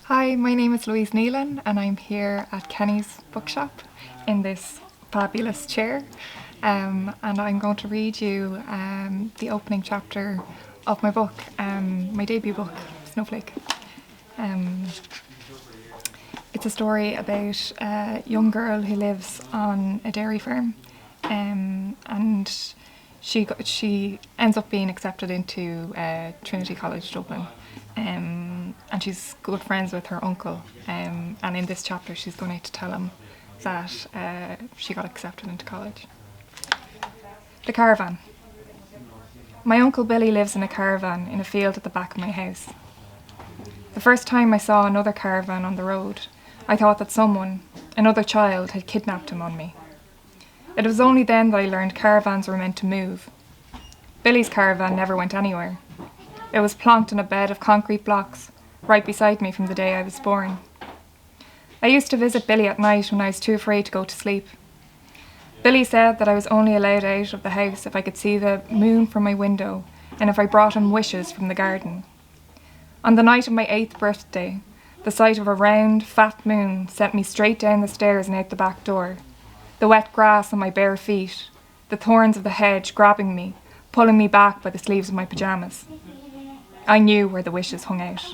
Hi, my name is Louise Nealon and I'm here at Kennys Bookshop in this fabulous chair, and I'm going to read you the opening chapter of my book, my debut book, Snowflake. It's a story about a young girl who lives on a dairy farm, and she ends up being accepted into Trinity College, Dublin. And she's good friends with her uncle, and in this chapter she's going to tell him that she got accepted into college. The caravan. My uncle Billy lives in a caravan in a field at the back of my house. The first time I saw another caravan on the road, I thought that someone, another child, had kidnapped him on me. It was only then that I learned caravans were meant to move. Billy's caravan never went anywhere. It was plonked on a bed of concrete blocks, right beside me from the day I was born. I used to visit Billy at night when I was too afraid to go to sleep. Billy said that I was only allowed out of the house if I could see the moon from my window and if I brought him wishes from the garden. On the night of my 8th birthday, the sight of a round, fat moon sent me straight down the stairs and out the back door. The wet grass on my bare feet, the thorns of the hedge grabbing me, pulling me back by the sleeves of my pyjamas. I knew where the wishes hung out.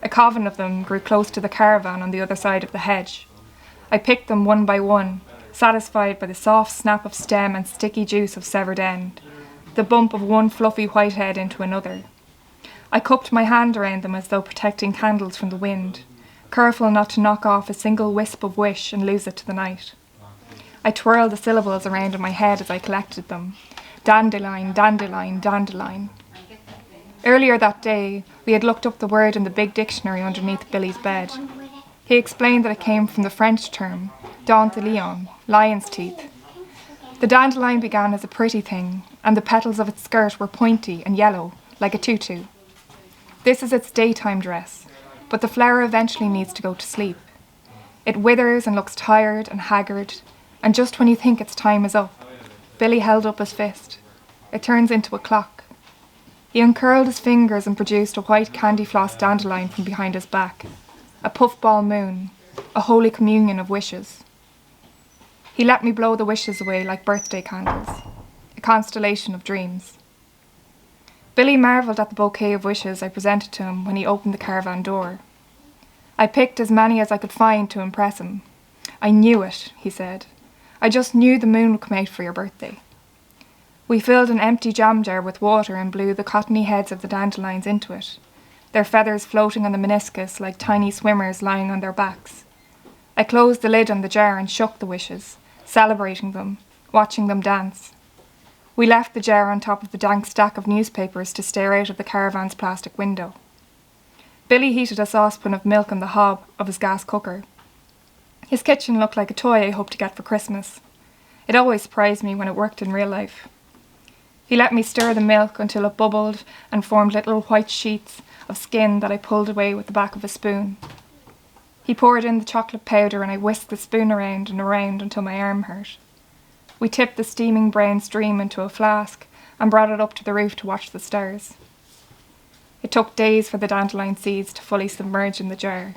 A coven of them grew close to the caravan on the other side of the hedge. I picked them one by one, satisfied by the soft snap of stem and sticky juice of severed end, the bump of one fluffy white head into another. I cupped my hand around them as though protecting candles from the wind, careful not to knock off a single wisp of wish and lose it to the night. I twirled the syllables around in my head as I collected them. Dandelion, dandelion, dandelion. Earlier that day, we had looked up the word in the big dictionary underneath Billy's bed. He explained that it came from the French term, dent de lion, lion's teeth. The dandelion began as a pretty thing, and the petals of its skirt were pointy and yellow, like a tutu. This is its daytime dress, but the flower eventually needs to go to sleep. It withers and looks tired and haggard, and just when you think its time is up, Billy held up his fist. It turns into a clock. He uncurled his fingers and produced a white candy floss dandelion from behind his back, a puffball moon, a holy communion of wishes. He let me blow the wishes away like birthday candles, a constellation of dreams. Billy marvelled at the bouquet of wishes I presented to him when he opened the caravan door. I picked as many as I could find to impress him. I knew it, he said. I just knew the moon would come out for your birthday. We filled an empty jam jar with water and blew the cottony heads of the dandelions into it, their feathers floating on the meniscus like tiny swimmers lying on their backs. I closed the lid on the jar and shook the wishes, celebrating them, watching them dance. We left the jar on top of the dank stack of newspapers to stare out of the caravan's plastic window. Billy heated a saucepan of milk on the hob of his gas cooker. His kitchen looked like a toy I hoped to get for Christmas. It always surprised me when it worked in real life. He let me stir the milk until it bubbled and formed little white sheets of skin that I pulled away with the back of a spoon. He poured in the chocolate powder and I whisked the spoon around and around until my arm hurt. We tipped the steaming brown stream into a flask and brought it up to the roof to watch the stars. It took days for the dandelion seeds to fully submerge in the jar.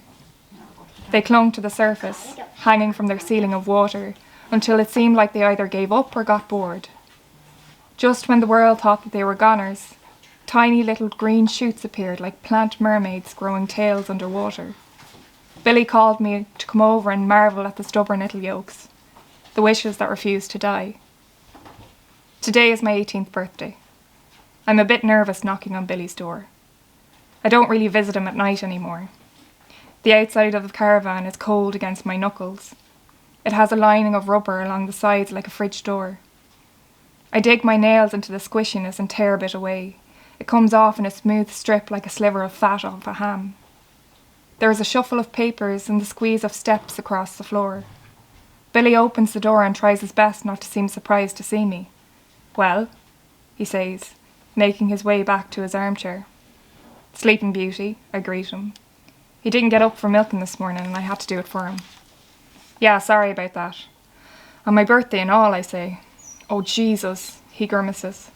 They clung to the surface, hanging from their ceiling of water, until it seemed like they either gave up or got bored. Just when the world thought that they were goners, tiny little green shoots appeared like plant mermaids growing tails underwater. Billy called me to come over and marvel at the stubborn little yolks, the wishes that refused to die. Today is my 18th birthday. I'm a bit nervous knocking on Billy's door. I don't really visit him at night anymore. The outside of the caravan is cold against my knuckles. It has a lining of rubber along the sides like a fridge door. I dig my nails into the squishiness and tear a bit away. It comes off in a smooth strip like a sliver of fat off a ham. There is a shuffle of papers and the squeeze of steps across the floor. Billy opens the door and tries his best not to seem surprised to see me. "Well?" he says, making his way back to his armchair. "Sleeping Beauty," I greet him. He didn't get up for milking this morning and I had to do it for him. "Yeah, sorry about that. On my birthday and all," I say. "Oh, Jesus," he grimaces.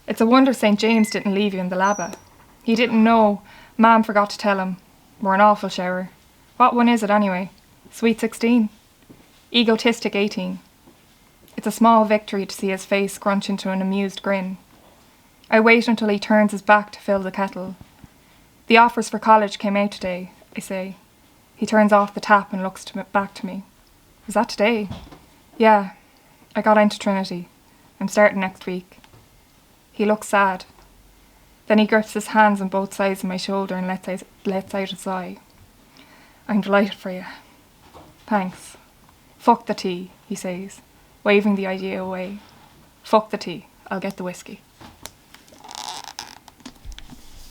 "It's a wonder St. James didn't leave you in the labba. He didn't know. Mam forgot to tell him. We're an awful shower. What one is it anyway? Sweet 16? Egotistic 18. It's a small victory to see his face scrunch into an amused grin. I wait until he turns his back to fill the kettle. The offers for college came out today, I say. He turns off the tap and looks back to me. Was that today? Yeah, I got into Trinity. I'm starting next week. He looks sad. Then he grips his hands on both sides of my shoulder and lets out a sigh. I'm delighted for you. Thanks. Fuck the tea, he says, waving the idea away. Fuck the tea. I'll get the whiskey.